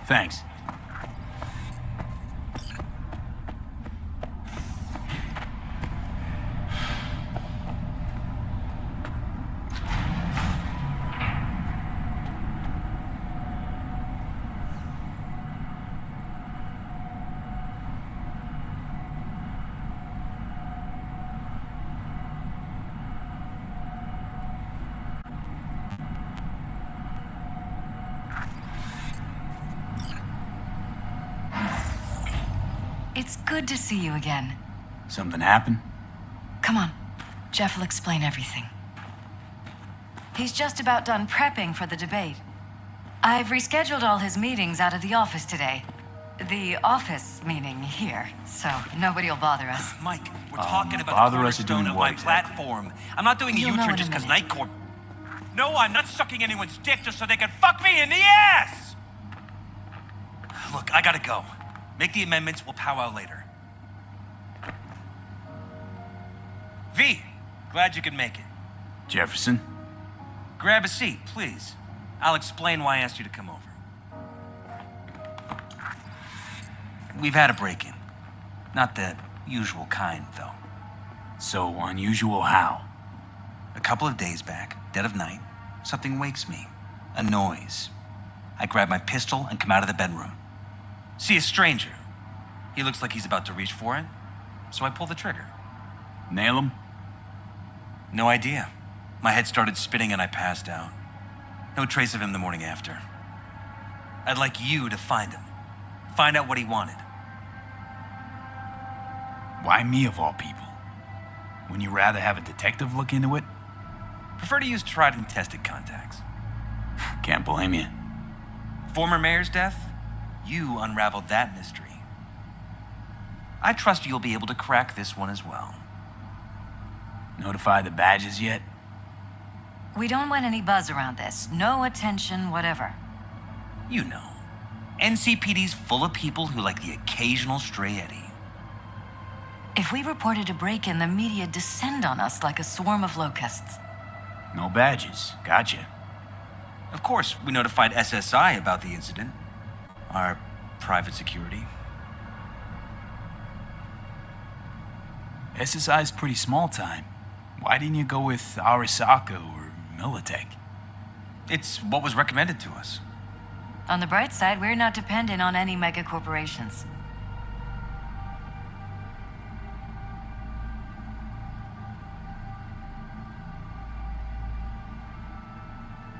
Thanks. It's good to see you again. Something happened? Come on. Jeff will explain everything. He's just about done prepping for the debate. I've rescheduled all his meetings out of the office today. The office meaning here, so nobody will bother us. Mike, we're talking about bother the us or doing cornerstone of what my exactly? platform. I'm not doing a You'll know U-turn in a just because minute. Night Court... No, I'm not sucking anyone's dick just so they can fuck me in the ass! Look, I gotta go. Make the amendments, we'll powwow later. V, glad you could make it. Jefferson? Grab a seat, please. I'll explain why I asked you to come over. We've had a break-in. Not the usual kind, though. So unusual how? A couple of days back, dead of night, something wakes me. A noise. I grab my pistol and come out of the bedroom. See a stranger. He looks like he's about to reach for it, so I pull the trigger. Nail him? No idea. My head started spinning and I passed out. No trace of him the morning after. I'd like you to find him. Find out what he wanted. Why me of all people? Wouldn't you rather have a detective look into it? Prefer to use tried and tested contacts. Can't blame you. Former mayor's death? You unraveled that mystery. I trust you'll be able to crack this one as well. Notify the badges yet? We don't want any buzz around this. No attention, whatever. You know, NCPD's full of people who like the occasional stray eddy. If we reported a break-in, the media descend on us like a swarm of locusts. No badges. Gotcha. Of course, we notified SSI about the incident. Our private security. SSI's pretty small time. Why didn't you go with Arasaka or Militech? It's what was recommended to us. On the bright side, we're not dependent on any mega corporations.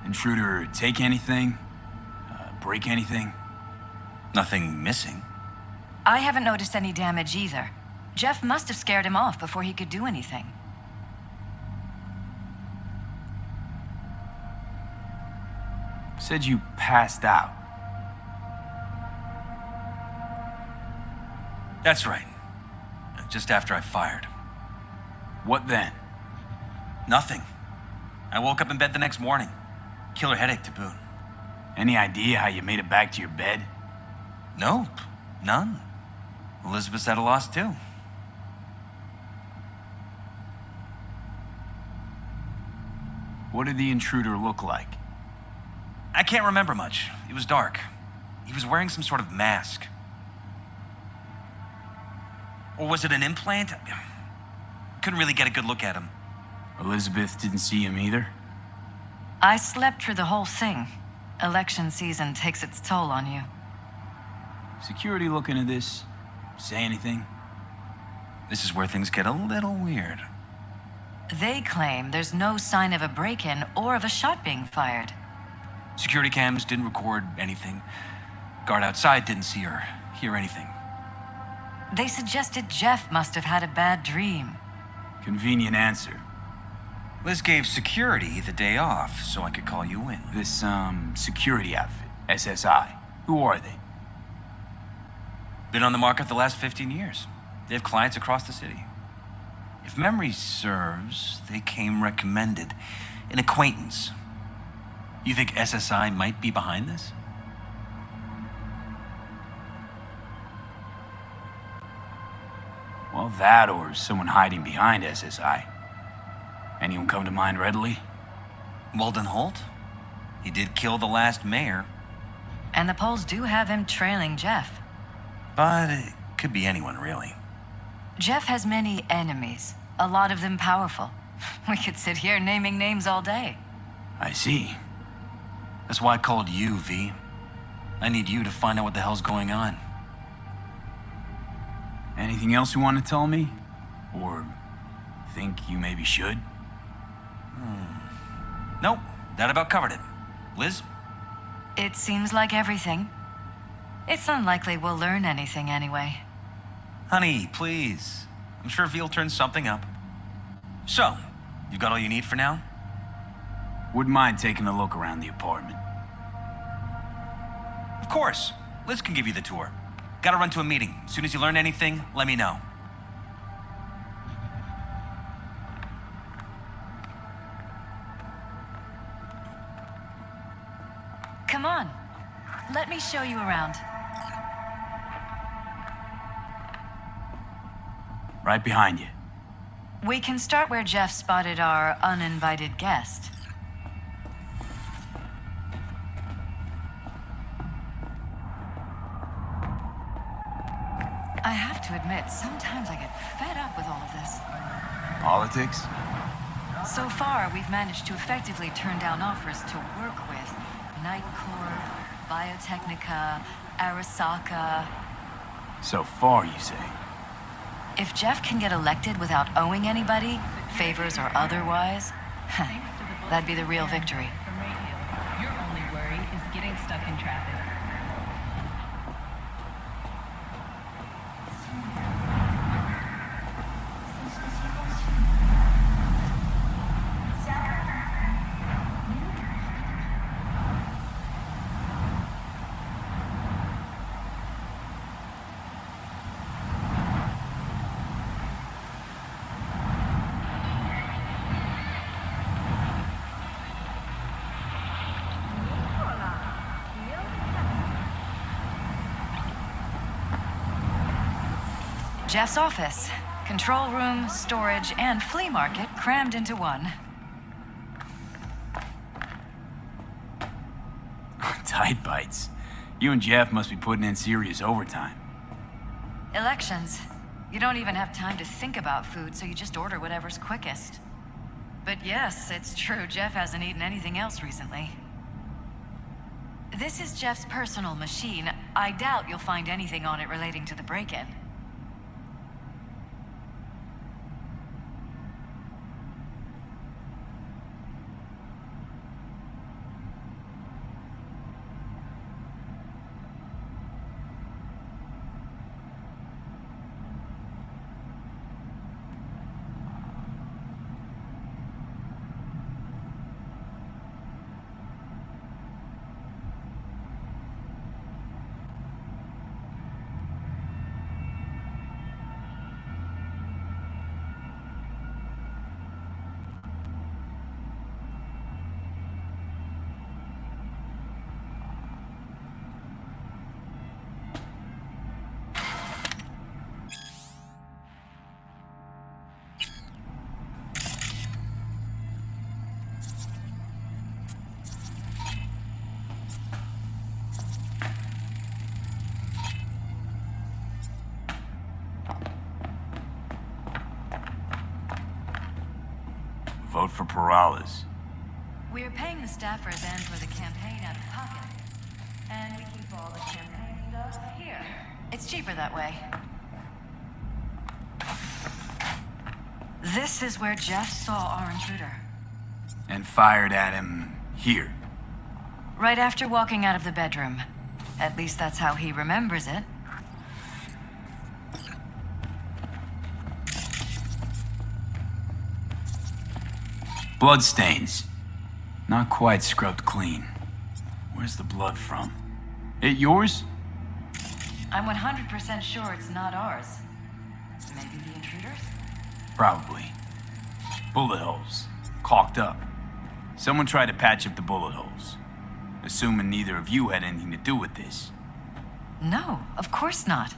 Intruder take anything? Break anything? Nothing missing. I haven't noticed any damage either. Jeff must have scared him off before he could do anything. Said you passed out. That's right. Just after I fired. What then? Nothing. I woke up in bed the next morning. Killer headache to boot. Any idea how you made it back to your bed? Nope. None. Elizabeth's at a loss too. What did the intruder look like? I can't remember much. It was dark. He was wearing some sort of mask. Or was it an implant? Couldn't really get a good look at him. Elizabeth didn't see him either? I slept through the whole thing. Election season takes its toll on you. Security looking at this? Say anything? This is where things get a little weird. They claim there's no sign of a break-in or of a shot being fired. Security cams didn't record anything. Guard outside didn't see or hear anything. They suggested Jeff must have had a bad dream. Convenient answer. Liz gave security the day off so I could call you in. This, security outfit, SSI. Who are they? Been on the market the last 15 years. They have clients across the city. If memory serves, they came recommended. An acquaintance. You think SSI might be behind this? Well, that or someone hiding behind SSI. Anyone come to mind readily? Walden Holt? He did kill the last mayor. And the polls do have him trailing Jeff. But it could be anyone, really. Jeff has many enemies, a lot of them powerful. We could sit here naming names all day. I see. That's why I called you, V. I need you to find out what the hell's going on. Anything else you want to tell me? Or think you maybe should? Nope, that about covered it. Liz? It seems like everything. It's unlikely we'll learn anything anyway. Honey, please. I'm sure V'll turn something up. So, you got all you need for now? Wouldn't mind taking a look around the apartment. Of course. Liz can give you the tour. Gotta run to a meeting. As soon as you learn anything, let me know. Come on. Let me show you around. Right behind you. We can start where Jeff spotted our uninvited guest. I have to admit, sometimes I get fed up with all of this. Politics? So far, we've managed to effectively turn down offers to work with Night Corp, Biotechnica, Arasaka. So far, you say? If Jeff can get elected without owing anybody, favors or otherwise, that'd be the real victory. From radio, your only worry is getting stuck in traffic. Jeff's office. Control room, storage, and flea market crammed into one. Tight bites. You and Jeff must be putting in serious overtime. Elections. You don't even have time to think about food, so you just order whatever's quickest. But yes, it's true, Jeff hasn't eaten anything else recently. This is Jeff's personal machine. I doubt you'll find anything on it relating to the break-in. Vote for Perales. We're paying the staffers and for the campaign out of pocket. And we keep all the campaign stuff here. It's cheaper that way. This is where Jeff saw our intruder. And fired at him here. Right after walking out of the bedroom. At least that's how he remembers it. Bloodstains. Not quite scrubbed clean. Where's the blood from? It yours? I'm 100% sure it's not ours. Maybe the intruders? Probably. Bullet holes. Caulked up. Someone tried to patch up the bullet holes. Assuming neither of you had anything to do with this. No, of course not.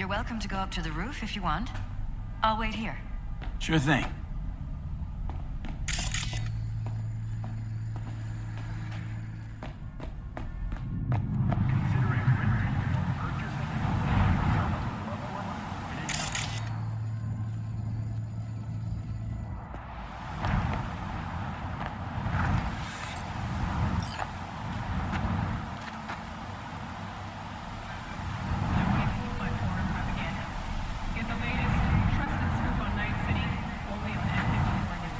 You're welcome to go up to the roof if you want. I'll wait here. Sure thing. By foreign propaganda. Get the latest, trusted scoop on Night City, only on N54 News.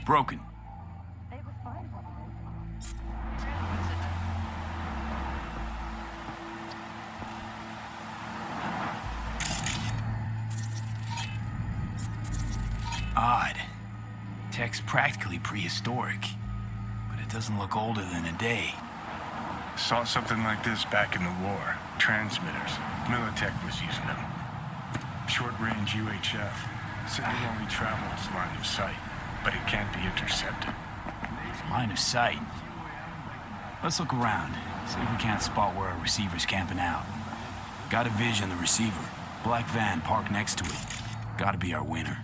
Broken. Odd. Tech's practically prehistoric, but it doesn't look older than a day. Saw something like this back in the war. Transmitters. Militech was using them. Short-range UHF. Said it only travels line of sight, but it can't be intercepted. Line of sight. Let's look around, see if we can't spot where our receiver's camping out. Got a vision of the receiver. Black van parked next to it. Gotta be our winner.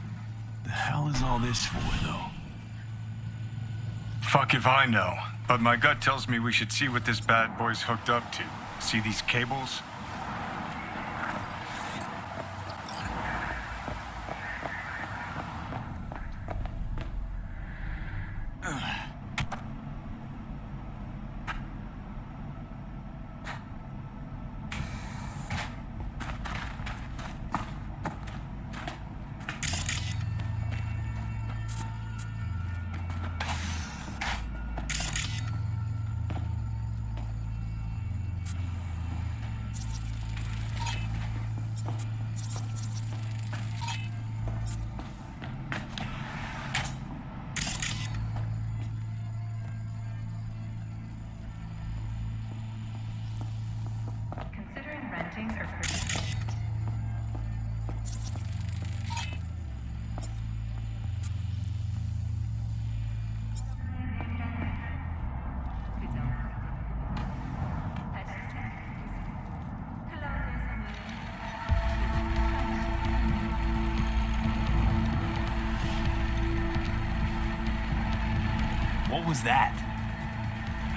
The hell is all this for, though? Fuck if I know, but my gut tells me we should see what this bad boy's hooked up to. See these cables? Considering renting or purchasing. What was that?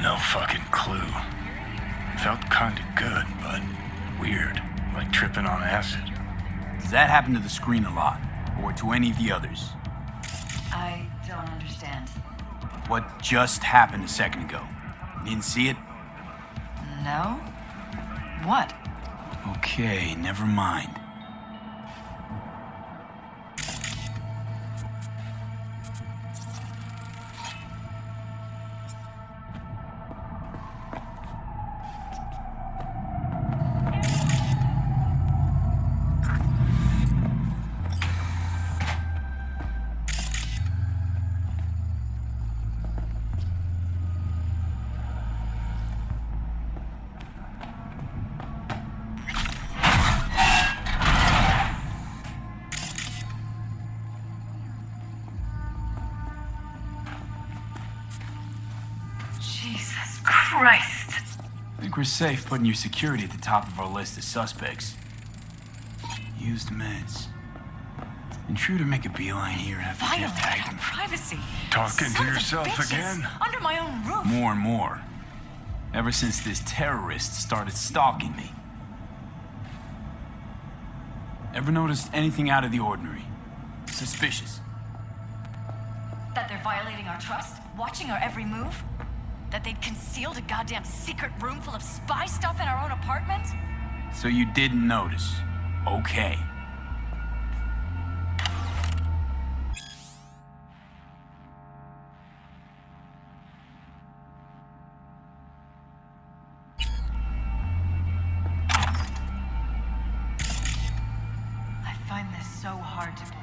No fucking clue. Felt kinda good, but weird. Like tripping on acid. Does that happen to the screen a lot? Or to any of the others? I don't understand. What just happened a second ago? You didn't see it? No? What? Okay, never mind. Jesus Christ! I think we're safe putting your security at the top of our list of suspects. Used meds. Intruder make a beeline here after Jeff Violating tagged our him. privacy. Talking to Sons of yourself bitches. again? Under my own roof. More and more. Ever since this terrorist started stalking me. Ever noticed anything out of the ordinary? Suspicious? That they're violating our trust? Watching our every move? That they'd concealed a goddamn secret room full of spy stuff in our own apartment? So you didn't notice. Okay. I find this so hard to believe.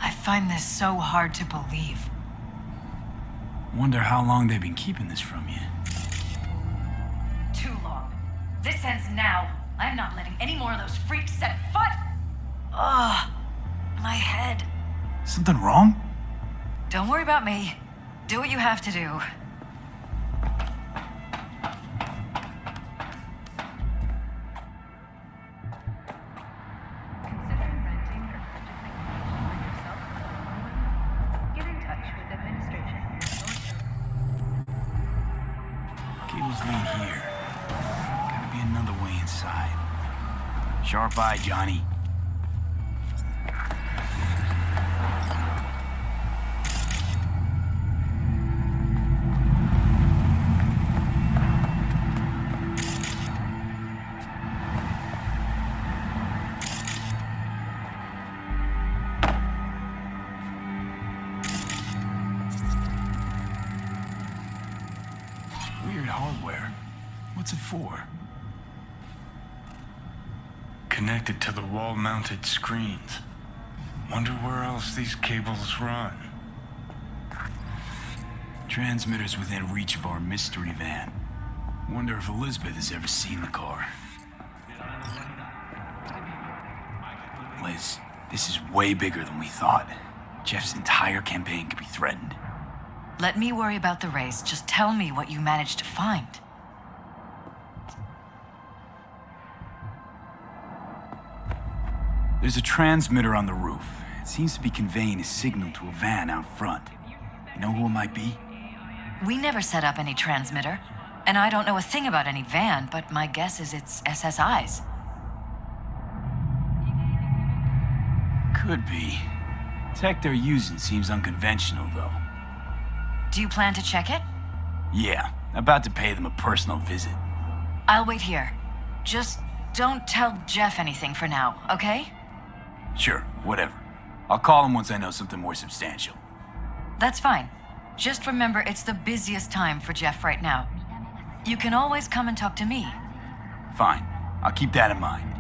I find this so hard to believe. Wonder how long they've been keeping this from you. Too long. This ends now. I'm not letting any more of those freaks set foot. Ugh. My head. Something wrong? Don't worry about me. Do what you have to do. Consider renting or purchasing a for yourself or someone. Get in touch with administration. Cables lead here. Gotta be another way inside. Sharp eye, Johnny. Weird hardware. What's it for? Connected to the wall-mounted screens. Wonder where else these cables run. Transmitters within reach of our mystery van. Wonder if Elizabeth has ever seen the car. Liz, this is way bigger than we thought. Jeff's entire campaign could be threatened. Let me worry about the race. Just tell me what you managed to find. There's a transmitter on the roof. It seems to be conveying a signal to a van out front. You know who it might be? We never set up any transmitter. And I don't know a thing about any van, but my guess is it's SSI's. Could be. Tech they're using seems unconventional, though. Do you plan to check it? Yeah, about to pay them a personal visit. I'll wait here. Just don't tell Jeff anything for now, okay? Sure, whatever. I'll call him once I know something more substantial. That's fine. Just remember it's the busiest time for Jeff right now. You can always come and talk to me. Fine. I'll keep that in mind.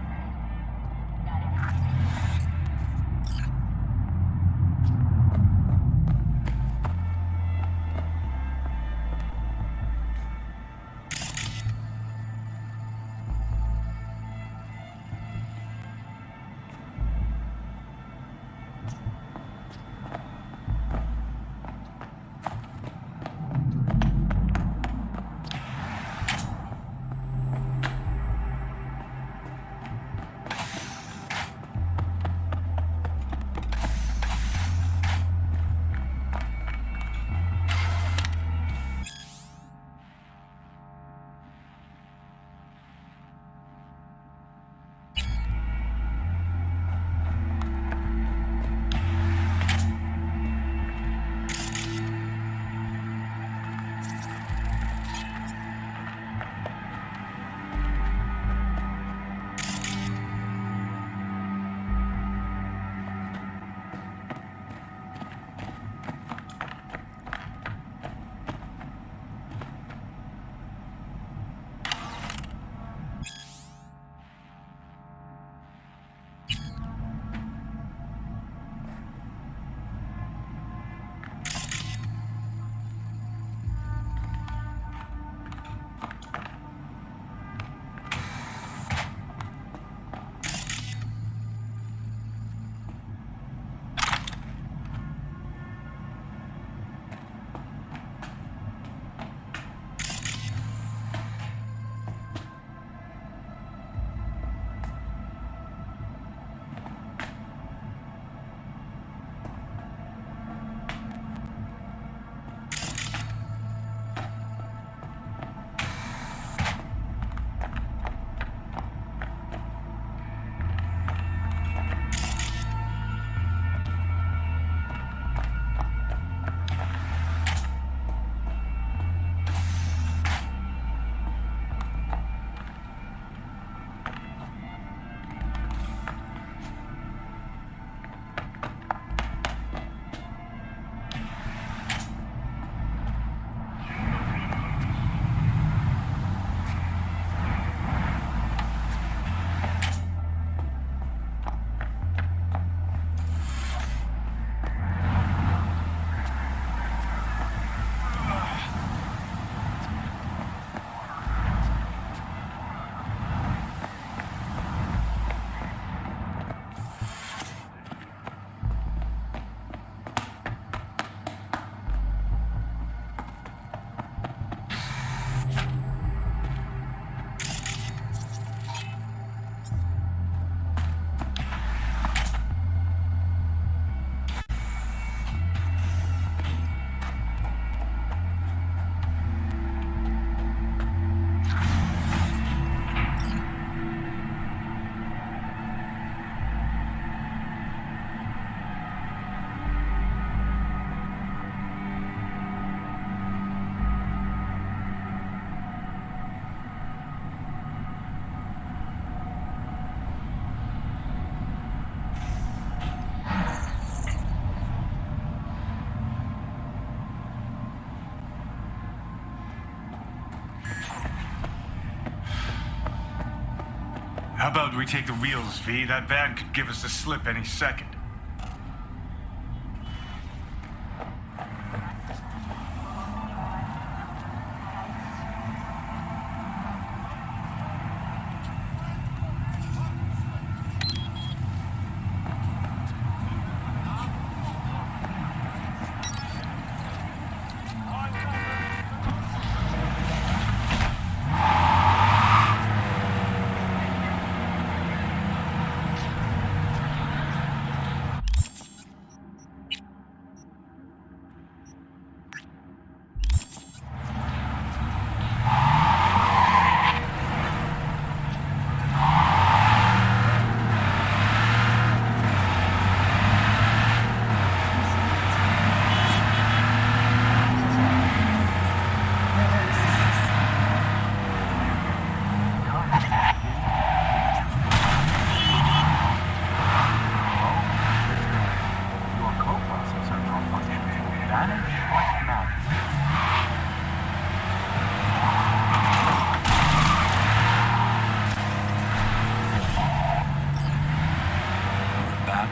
How about we take the wheels, V? That van could give us a slip any second.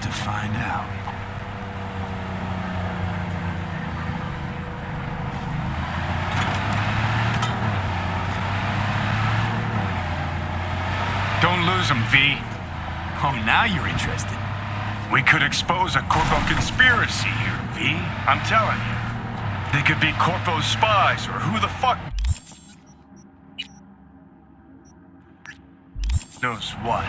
To find out. Don't lose them, V. Oh, now you're interested. We could expose a Corpo conspiracy here, V. I'm telling you. They could be Corpo's spies, or who the fuck knows what.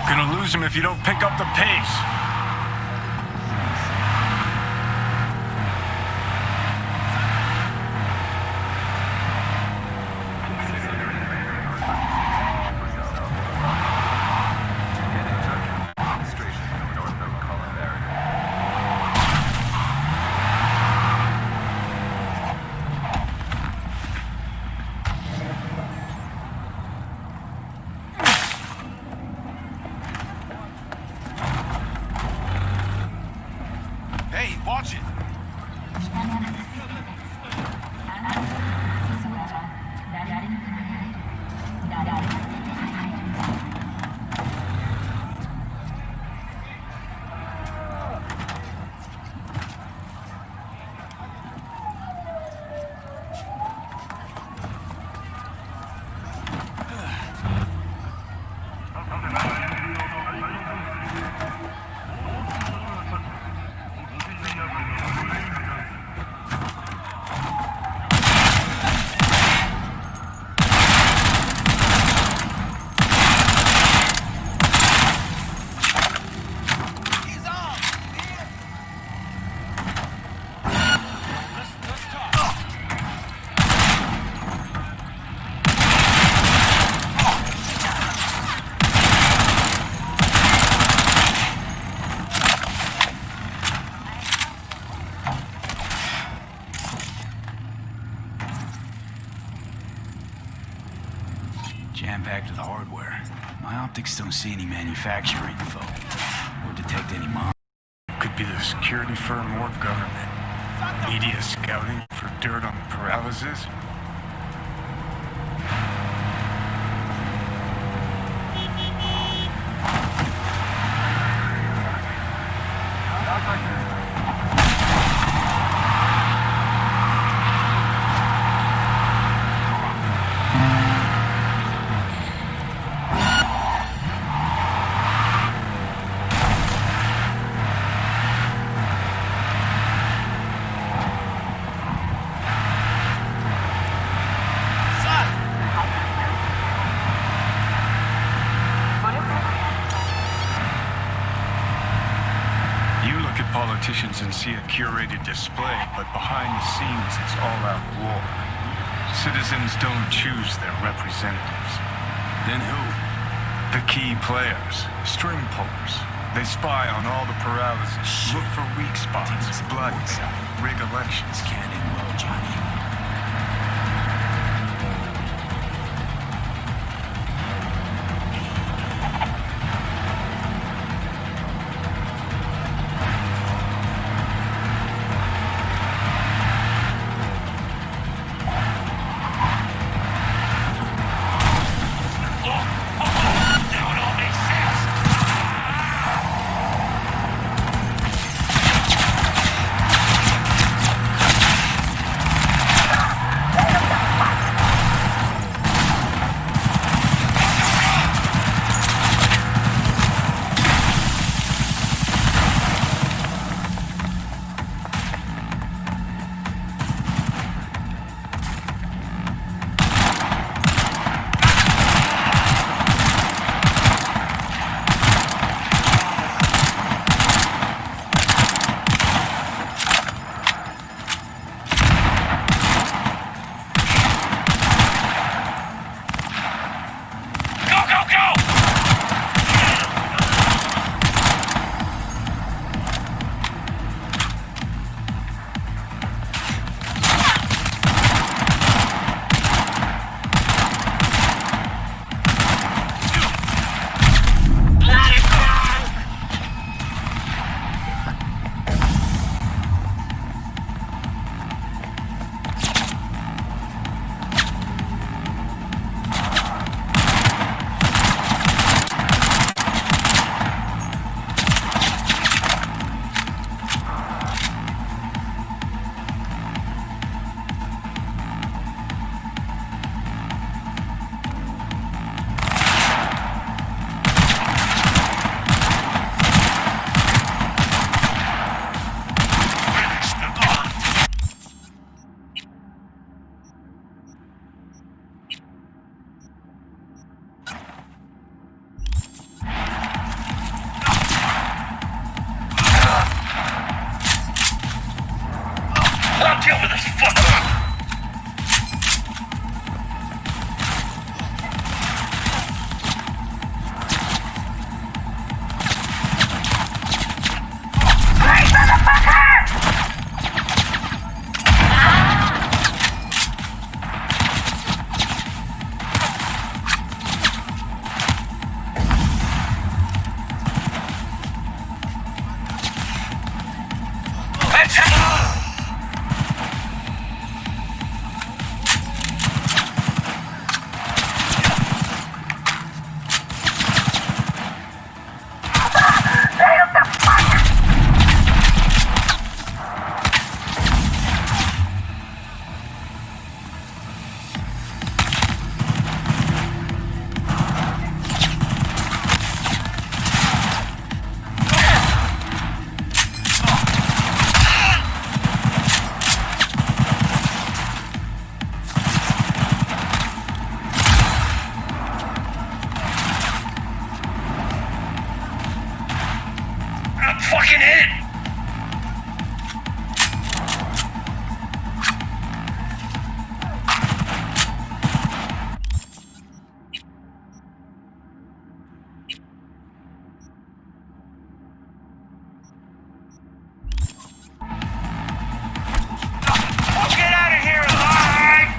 Gonna lose him if you don't pick up the pace. Hey, watch it! Jam-packed with hardware. My optics don't see any manufacturer info. Or detect any mom. Could be the security firm or government. Media scouting for dirt on the paralysis. Politicians and see a curated display, but behind the scenes it's all-out war. Citizens don't choose their representatives. Then who? The key players, string pullers. They spy on all the paralysis, look for weak spots, blood, rig elections. Can't end well, Johnny. I'll deal with this fucker! Fucking hit! Get out of here alive!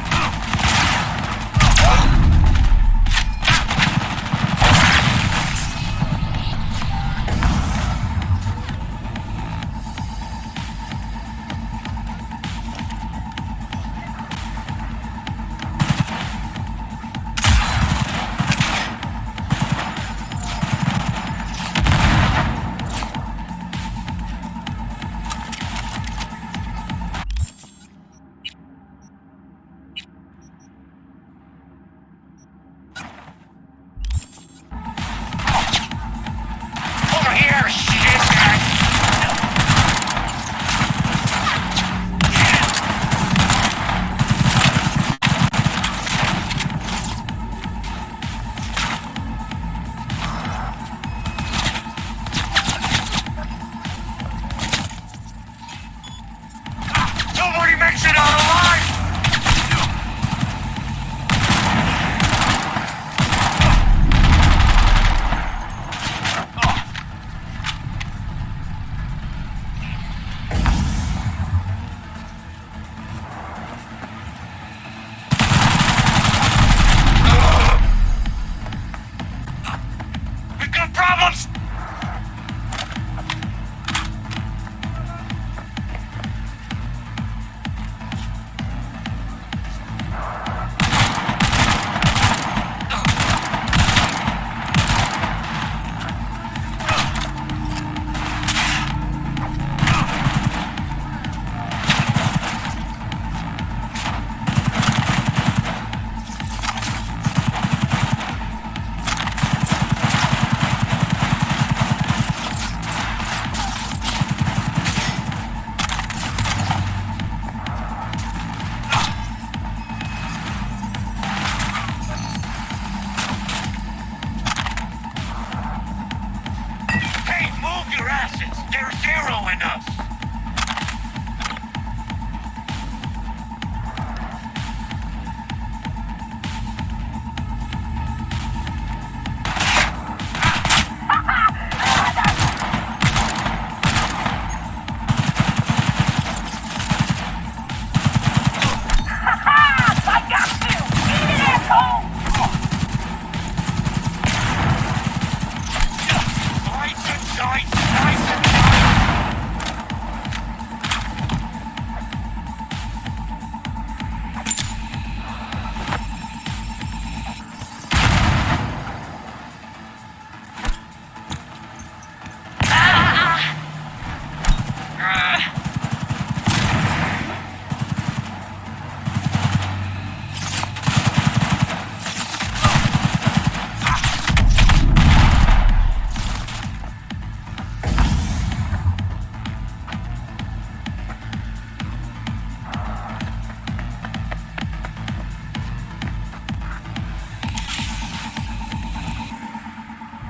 Nobody makes it out alive! We got problems! Hey, move your asses! They're zeroing us!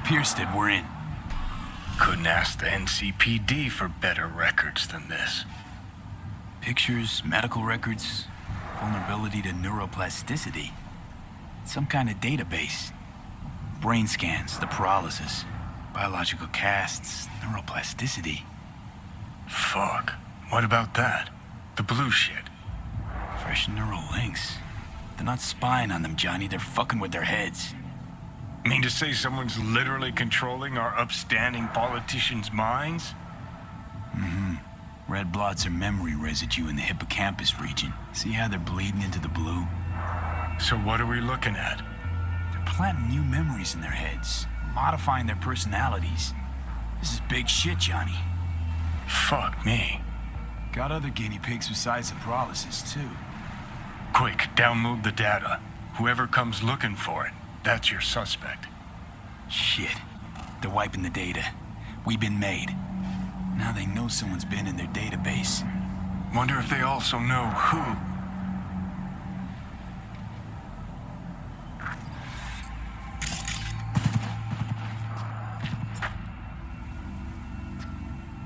Pierced it, we're in. Couldn't ask the NCPD for better records than this. Pictures, medical records, vulnerability to neuroplasticity. Some kind of database. Brain scans, the paralysis, biological casts, neuroplasticity. Fuck. What about that? The blue shit. Fresh neural links. They're not spying on them, Johnny. They're fucking with their heads. Mean to say someone's literally controlling our upstanding politicians' minds? Mm-hmm. Red blots are memory residue in the hippocampus region. See how they're bleeding into the blue? So what are we looking at? They're planting new memories in their heads, modifying their personalities. This is big shit, Johnny. Fuck me. Got other guinea pigs besides the paralysis, too. Quick, download the data. Whoever comes looking for it, that's your suspect. Shit. They're wiping the data. We've been made. Now they know someone's been in their database. Wonder if they also know who.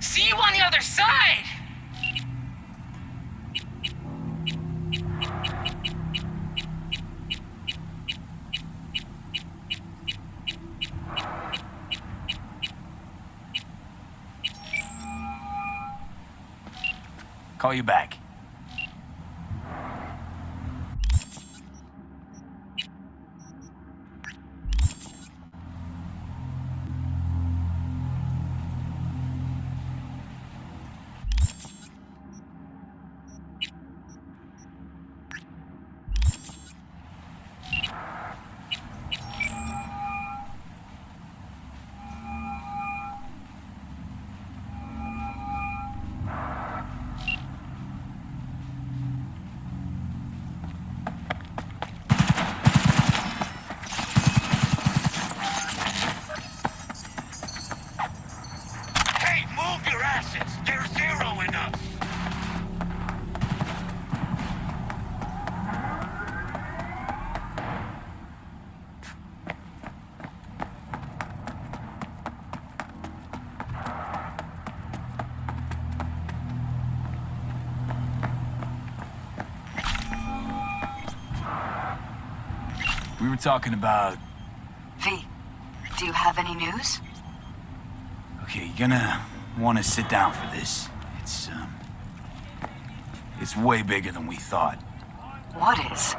See you on the other side! Call you back. We were talking about... V, do you have any news? Okay, you're gonna want to sit down for this. It's way bigger than we thought. What is?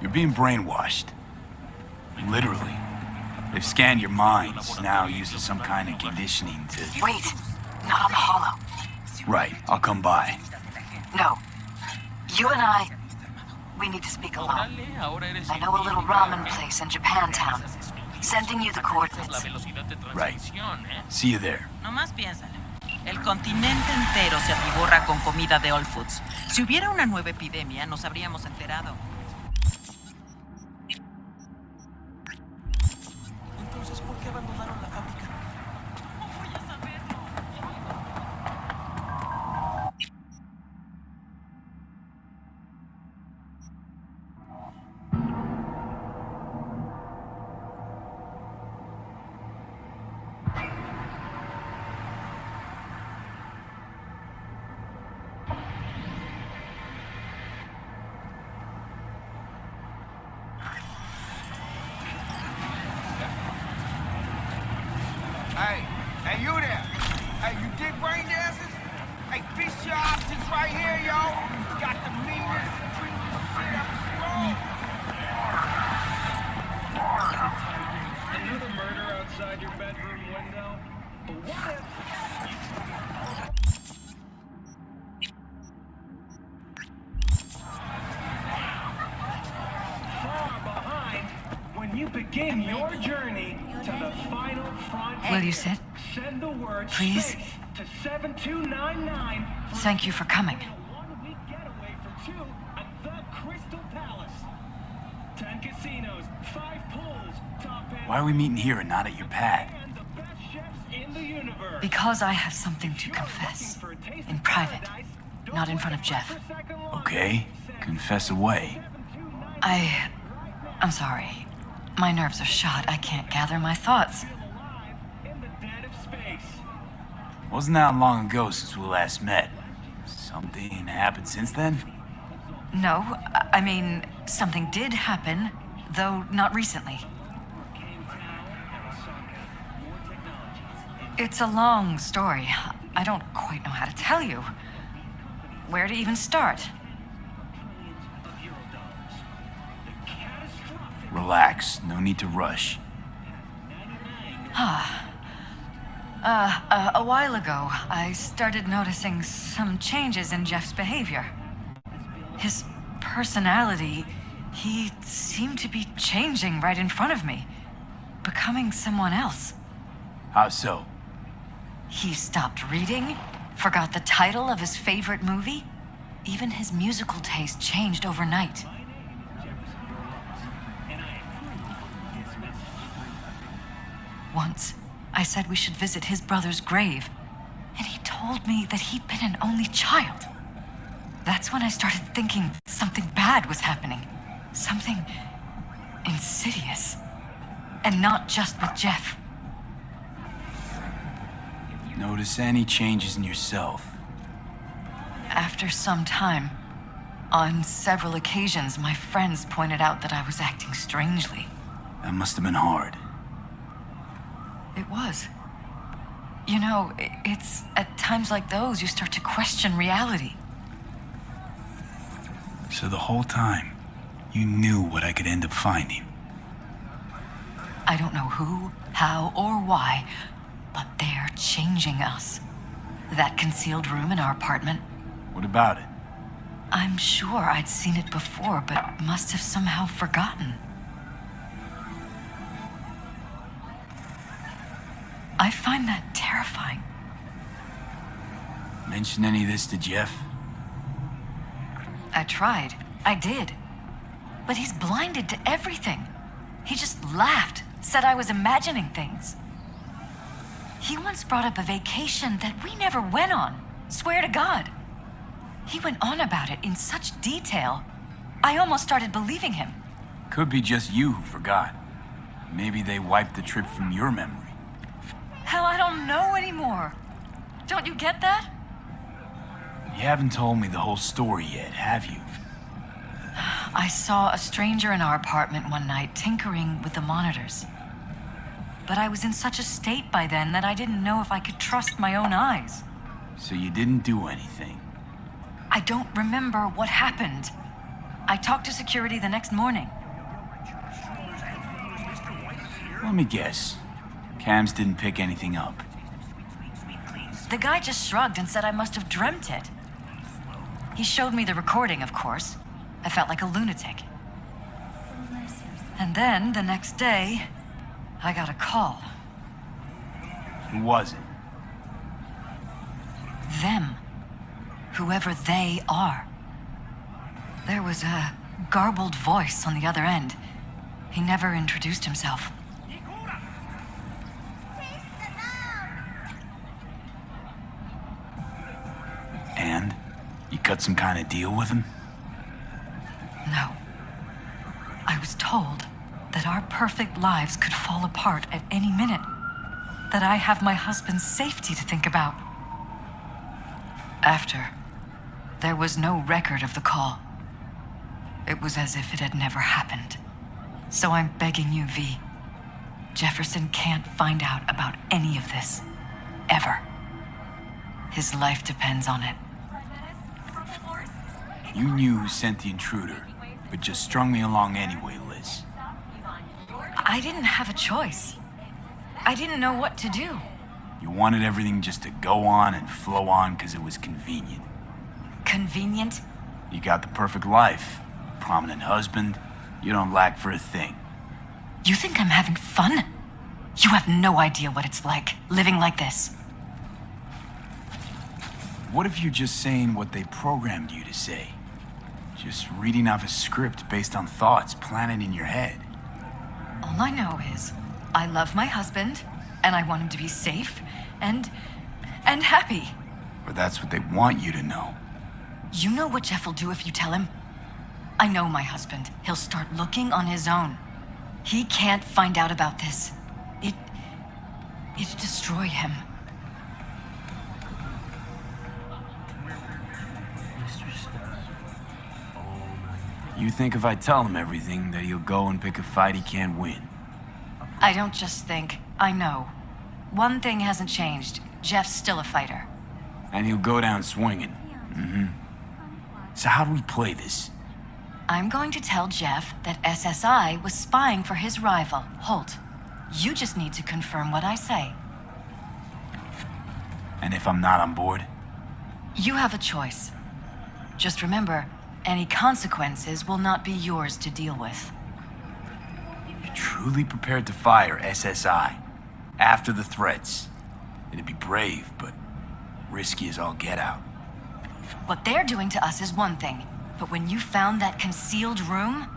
You're being brainwashed. Literally. They've scanned your minds, now using some kind of conditioning to... Wait, not on the holo. Right, I'll come by. No. You and I, we need to speak alone. I know a little ramen place in Japantown. Sending you the coordinates. Right. See you there. Nomás piénsalo. El continente entero se atiborra con comida de All Foods. Si hubiera una nueva epidemia, nos habríamos enterado. Entonces, ¿por qué abandonaron la fábrica? ¿Cómo voy a saberlo? Hey, you there? Hey, you dig brain dances? Hey, fish your options right here, yo. Got the meanest, treatment shit ever. Another murder outside your bedroom window? But what if... Far behind when you begin your journey to the final frontier. Will you sit? Send the word Please? space to 7299 for Thank you for coming. a one-week getaway for two at the Crystal Palace. 10 casinos, 5 pools, top end, Why are we meeting here and not at your pad? and the best chefs in the universe. Because I have something to confess. In private, not in front of Jeff. Okay, confess away. I'm sorry. My nerves are shot. I can't gather my thoughts. In the dead of space. Wasn't that long ago since we last met. So Something happened since then? No, I mean, something did happen, though not recently. It's a long story. I don't quite know how to tell you. Where to even start? Relax, no need to rush. A while ago, I started noticing some changes in Jeff's behavior. His personality, he seemed to be changing right in front of me, becoming someone else. How so? He stopped reading, forgot the title of his favorite movie. Even his musical taste changed overnight. Once, I said we should visit his brother's grave, and he told me that he'd been an only child. That's when I started thinking something bad was happening. Something insidious. And not just with Jeff. Notice any changes in yourself? After some time, on several occasions, my friends pointed out that I was acting strangely. That must have been hard. It was. You know, it's at times like those you start to question reality. So the whole time, you knew what I could end up finding. I don't know who, how, or why, but they're changing us. That concealed room in our apartment, What about it? I'm sure I'd seen it before, but must have somehow forgotten. I find that terrifying. Mention any of this to Jeff? I tried. I did. But he's blinded to everything. He just laughed, said I was imagining things. He once brought up a vacation that we never went on. Swear to God. He went on about it in such detail, I almost started believing him. Could be just you who forgot. Maybe they wiped the trip from your memory. Hell, I don't know anymore. Don't you get that? You haven't told me the whole story yet, have you? I saw a stranger in our apartment one night tinkering with the monitors. But I was in such a state by then that I didn't know if I could trust my own eyes. So you didn't do anything? I don't remember what happened. I talked to security the next morning. Let me guess. Cams didn't pick anything up. The guy just shrugged and said I must have dreamt it. He showed me the recording, of course. I felt like a lunatic. And then, the next day, I got a call. Who was it? Them. Whoever they are. There was a garbled voice on the other end. He never introduced himself. And? You cut some kind of deal with him? No. I was told that our perfect lives could fall apart at any minute. That I have my husband's safety to think about. After, there was no record of the call. It was as if it had never happened. So I'm begging you, V. Jefferson can't find out about any of this. Ever. His life depends on it. You knew who sent the intruder, but just strung me along anyway, Liz. I didn't have a choice. I didn't know what to do. You wanted everything just to go on and flow on because it was convenient. Convenient? You got the perfect life. Prominent husband. You don't lack for a thing. You think I'm having fun? You have no idea what it's like, living like this. What if you're just saying what they programmed you to say? Just reading off a script based on thoughts planted in your head. All I know is, I love my husband, and I want him to be safe, and happy. Or that's what they want you to know. You know what Jeff will do if you tell him? I know my husband. He'll start looking on his own. He can't find out about this. It'd destroy him. You think if I tell him everything, that he'll go and pick a fight he can't win? I don't just think, I know. One thing hasn't changed. Jeff's still a fighter. And he'll go down swinging. Mm-hmm. So how do we play this? I'm going to tell Jeff that SSI was spying for his rival, Holt. You just need to confirm what I say. And if I'm not on board? You have a choice. Just remember, any consequences will not be yours to deal with. You're truly prepared to fire SSI after the threats. It'd be brave, but risky as all get out. What they're doing to us is one thing, but when you found that concealed room,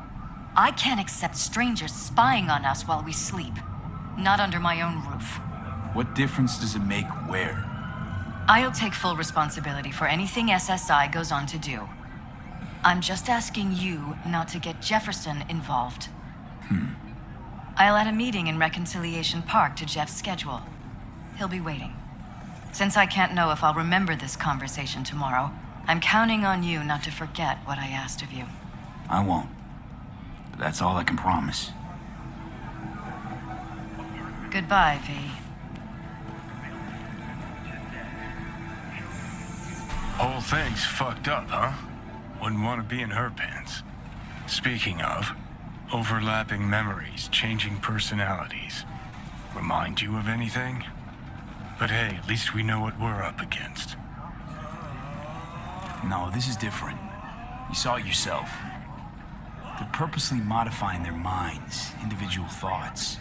I can't accept strangers spying on us while we sleep. Not under my own roof. What difference does it make where? I'll take full responsibility for anything SSI goes on to do. I'm just asking you not to get Jefferson involved. I'll add a meeting in Reconciliation Park to Jeff's schedule. He'll be waiting. Since I can't know if I'll remember this conversation tomorrow, I'm counting on you not to forget what I asked of you. I won't. But that's all I can promise. Goodbye, V. Whole thing's fucked up, huh? Wouldn't want to be in her pants. Speaking of, overlapping memories, changing personalities. Remind you of anything? But hey, at least we know what we're up against. No, this is different. You saw it yourself. They're purposely modifying their minds, individual thoughts.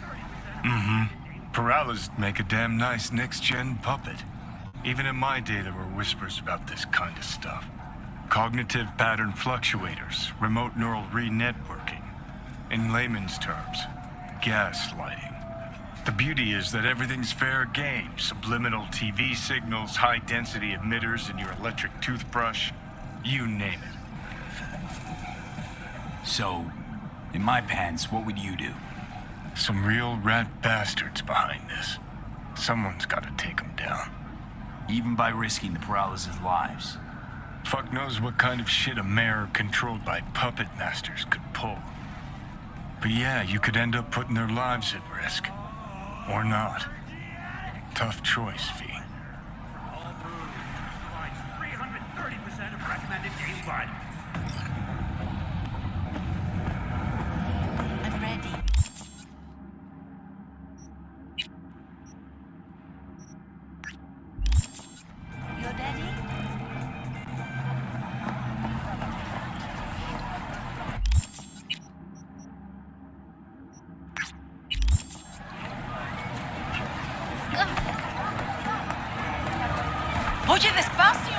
Peralez make a damn nice next-gen puppet. Even in my day, there were whispers about this kind of stuff. Cognitive pattern fluctuators, remote neural re-networking. In layman's terms, gaslighting. The beauty is that everything's fair game. Subliminal TV signals, high-density emitters in your electric toothbrush. You name it. So, in my pants, what would you do? Some real rat bastards behind this. Someone's gotta take them down. Even by risking the Peralez's lives. Fuck knows what kind of shit a mayor controlled by puppet masters could pull. But yeah, you could end up putting their lives at risk. Or not. Tough choice, V. 330% of recommended game fun. I'm ready. You ready? Oye, despacio.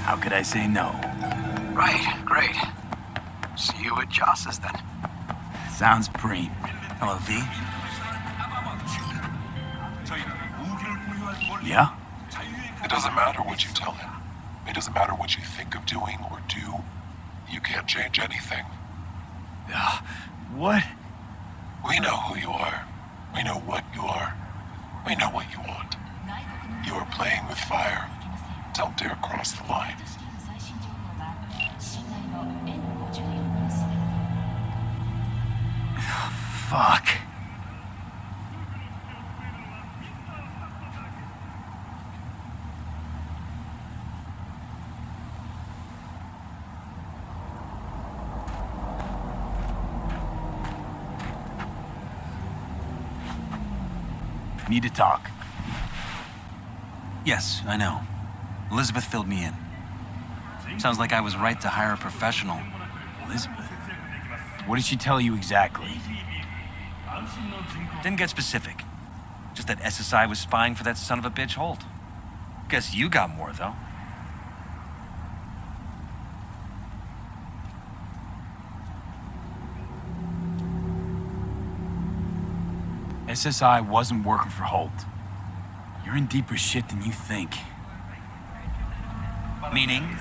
How could I say no? Right, great. See you at Joss's then. Sounds preem. Hello, V. Yeah? It doesn't matter what you tell him. It doesn't matter what you think of doing or do. You can't change anything. What? We know who you are. We know what you are. We know what you want. You are playing with fire. Don't dare cross the line. Fuck. Need to talk. Yes, I know. Elizabeth filled me in. Sounds like I was right to hire a professional. Elizabeth? What did she tell you exactly? Didn't get specific. Just that SSI was spying for that son of a bitch Holt. Guess you got more, though. SSI wasn't working for Holt. You're in deeper shit than you think. Meaning?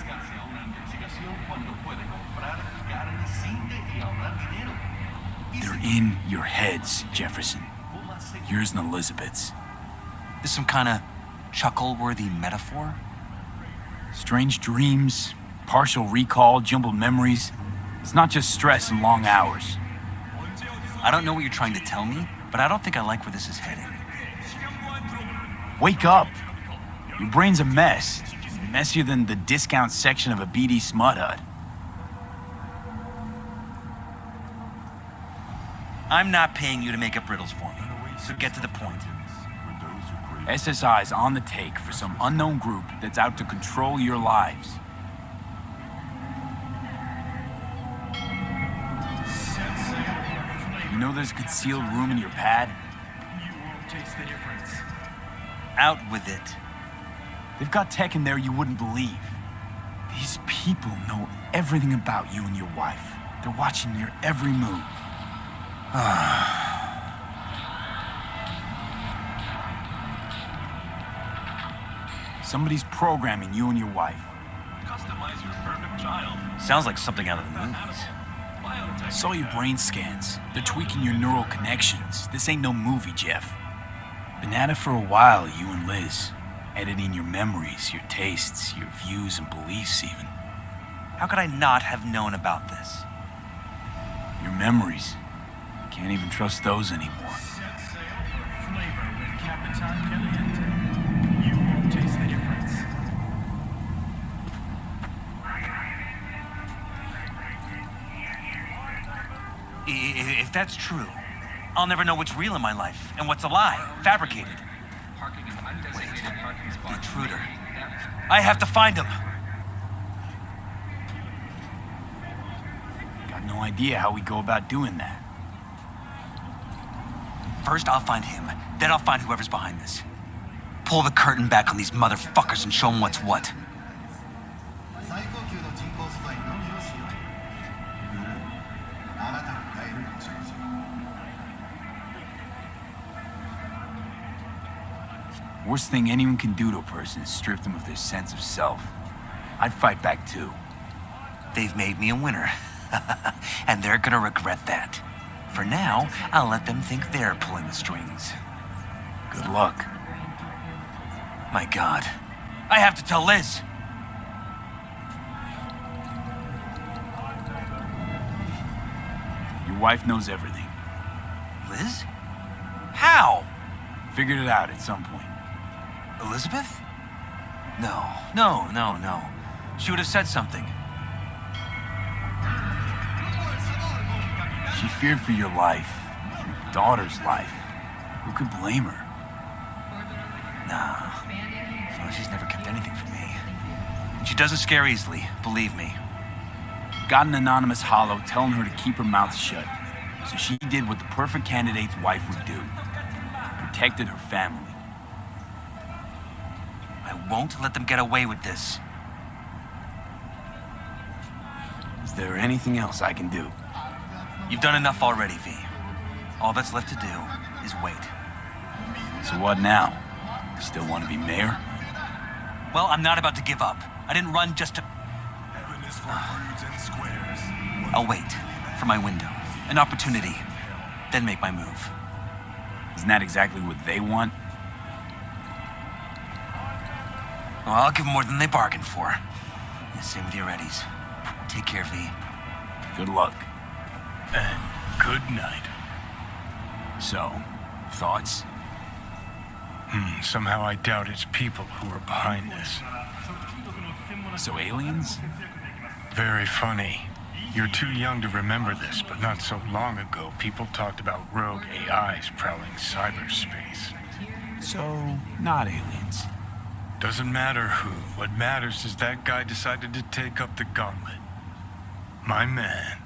They're in your heads, Jefferson. Yours and Elizabeth's. This some kind of chuckle-worthy metaphor? Strange dreams, partial recall, jumbled memories. It's not just stress and long hours. I don't know what you're trying to tell me, but I don't think I like where this is heading. Wake up! Your brain's a mess. Messier than the discount section of a BD smut hut. I'm not paying you to make up riddles for me, so get to the point. SSI's on the take for some unknown group that's out to control your lives. You know there's a concealed room in your pad? Out with it. They've got tech in there you wouldn't believe. These people know everything about you and your wife. They're watching your every move. Somebody's programming you and your wife. Customize your perfect child. Sounds like something out of the movies. Saw your brain scans. They're tweaking your neural connections. This ain't no movie, Jeff. Been at it for a while, you and Liz. Editing your memories, your tastes, your views and beliefs even. How could I not have known about this? Your memories. Can't even trust those anymore. If that's true, I'll never know what's real in my life and what's a lie, fabricated. Wait, the intruder. I have to find him. Got no idea how we go about doing that. First, I'll find him. Then I'll find whoever's behind this. Pull the curtain back on these motherfuckers and show them what's what. Worst thing anyone can do to a person is strip them of their sense of self. I'd fight back too. They've made me a winner. And they're gonna regret that. For now, I'll let them think they're pulling the strings. Good luck. My God. I have to tell Liz. Your wife knows everything. Liz? How? Figured it out at some point. Elizabeth? No. She would have said something. She feared for your life, your daughter's life. Who could blame her? Nah. Well, she's never kept anything from me. And she doesn't scare easily, believe me. Got an anonymous holo telling her to keep her mouth shut. So she did what the perfect candidate's wife would do. Protected her family. I won't let them get away with this. Is there anything else I can do? You've done enough already, V. All that's left to do is wait. So what now? Still want to be mayor? Well, I'm not about to give up. I didn't run just to... I'll wait for my window. An opportunity. then make my move. Isn't that exactly what they want? Well, I'll give them more than they bargained for. Same with your Eddies. Take care, V. Good luck. And good night. So, thoughts? Somehow I doubt it's people who are behind this. So aliens? Very funny. You're too young to remember this, but not so long ago, people talked about rogue AIs prowling cyberspace. So, not aliens. Doesn't matter who. What matters is that guy decided to take up the gauntlet. My man.